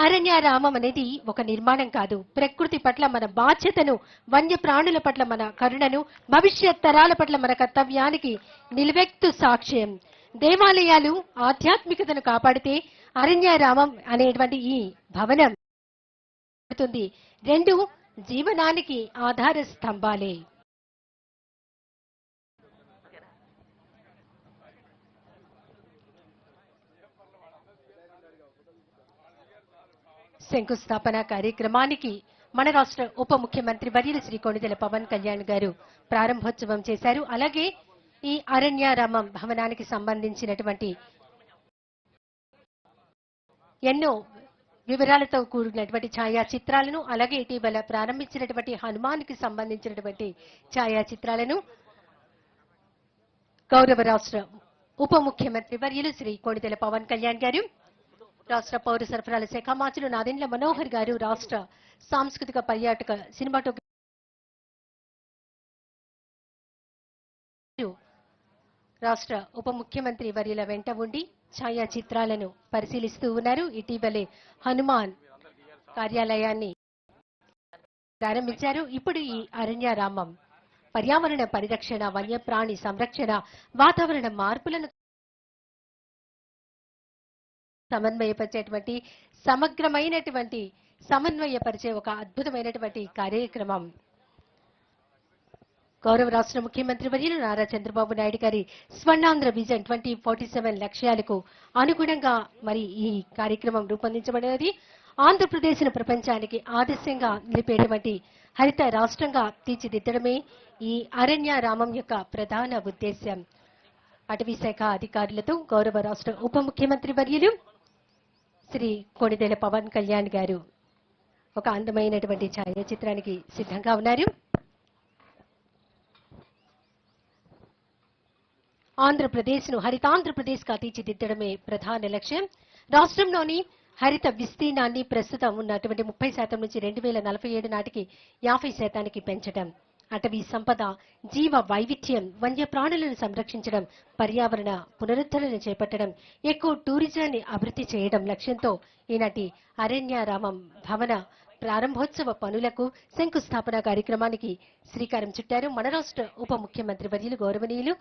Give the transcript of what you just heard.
అరణ్యారామం అనేది ఒక నిర్మాణం కాదు. ప్రకృతి పట్ల మన బాధ్యతను, వన్యప్రాణుల పట్ల మన కరుణను, భవిష్యత్ తరాల పట్ల మన కర్తవ్యానికి నిలువెత్తు సాక్ష్యం. దేవాలయాలు ఆధ్యాత్మికతను కాపాడితే అరణ్యారామం అనేటువంటి ఈ భవనం రెండు జీవనానికి ఆధార స్తంభాలే. శంకుస్థాపన కార్యక్రమానికి మన రాష్ట్ర ఉప ముఖ్యమంత్రి వర్యులు శ్రీ కొణిదెల పవన్ కళ్యాణ్ గారు ప్రారంభోత్సవం చేశారు. అలాగే ఈ అరణ్యారామం భవనానికి సంబంధించినటువంటి ఎన్నో వివరాలతో కూడినటువంటి ఛాయాచిత్రాలను, అలాగే ఇటీవల ప్రారంభించినటువంటి హనుమాన్కి సంబంధించినటువంటి ఛాయాచిత్రాలను గౌరవ రాష్ట్ర ఉప ముఖ్యమంత్రి వర్యులు శ్రీ కొణిదెల పవన్ కళ్యాణ్ గారు, రాష్ట్ర పౌర సరఫరాల శాఖ మంత్రులు నాదెండ్ల మనోహర్ గారు, రాష్ట్ర సాంస్కృతిక పర్యాటక సినిమాటోగ్రఫీ రాష్ట్ర ఉప ముఖ్యమంత్రి వర్యుల వెంట ఉండి ఛాయాచిత్రాలను పరిశీలిస్తూ ఉన్నారు. ఇటీవలే హనుమాన్ కార్యాలయాన్ని ప్రారంభించారు. ఇప్పుడు ఈ అరణ్యారామం పర్యావరణ పరిరక్షణ, వన్యప్రాణి సంరక్షణ, వాతావరణ మార్పులను సమన్వయపరిచేటువంటి సమగ్రమైనటువంటి సమన్వయపరిచే ఒక అద్భుతమైనటువంటి కార్యక్రమం. గౌరవ రాష్ట్ర ముఖ్యమంత్రి వర్యులు నారా చంద్రబాబు నాయుడు గారి స్వర్ణాంధ్ర విజన్ 2047 లక్ష్యాలకు అనుగుణంగా మరి ఈ కార్యక్రమం రూపొందించబడినది. ఆంధ్రప్రదేశ్ను ప్రపంచానికి ఆదర్శంగా నిలిపేటువంటి హరిత రాష్ట్రంగా తీర్చిదిద్దడమే ఈ అరణ్యారామం యొక్క ప్రధాన ఉద్దేశ్యం. అటవీ శాఖ అధికారులతో గౌరవ రాష్ట్ర ఉప ముఖ్యమంత్రి వర్యులు శ్రీ కొణిదెల పవన్ కళ్యాణ్ గారు ఒక అందమైనటువంటి ఛాయాచిత్రానికి సిద్ధంగా ఉన్నారు. ఆంధ్రప్రదేశ్ను హరితాంధ్రప్రదేశ్గా తీర్చిదిద్దడమే ప్రధాన లక్ష్యం. రాష్ట్రంలోని హరిత విస్తీర్ణాన్ని ప్రస్తుతం ఉన్నటువంటి 30% నుంచి 2047 నాటికి 50% పెంచడం, అటవీ సంపద, జీవ వైవిధ్యం, వన్యప్రాణులను సంరక్షించడం, పర్యావరణ పునరుద్ధరణ చేపట్టడం, ఎక్కువ టూరిజాన్ని అభివృద్ధి చేయడం లక్ష్యంతో ఈనాటి అరణ్యారామం భవన ప్రారంభోత్సవ పనులకు శంకుస్థాపన కార్యక్రమానికి శ్రీకారం చుట్టారు మన రాష్ట్ర ఉప ముఖ్యమంత్రి వర్యులు గౌరవనీయులు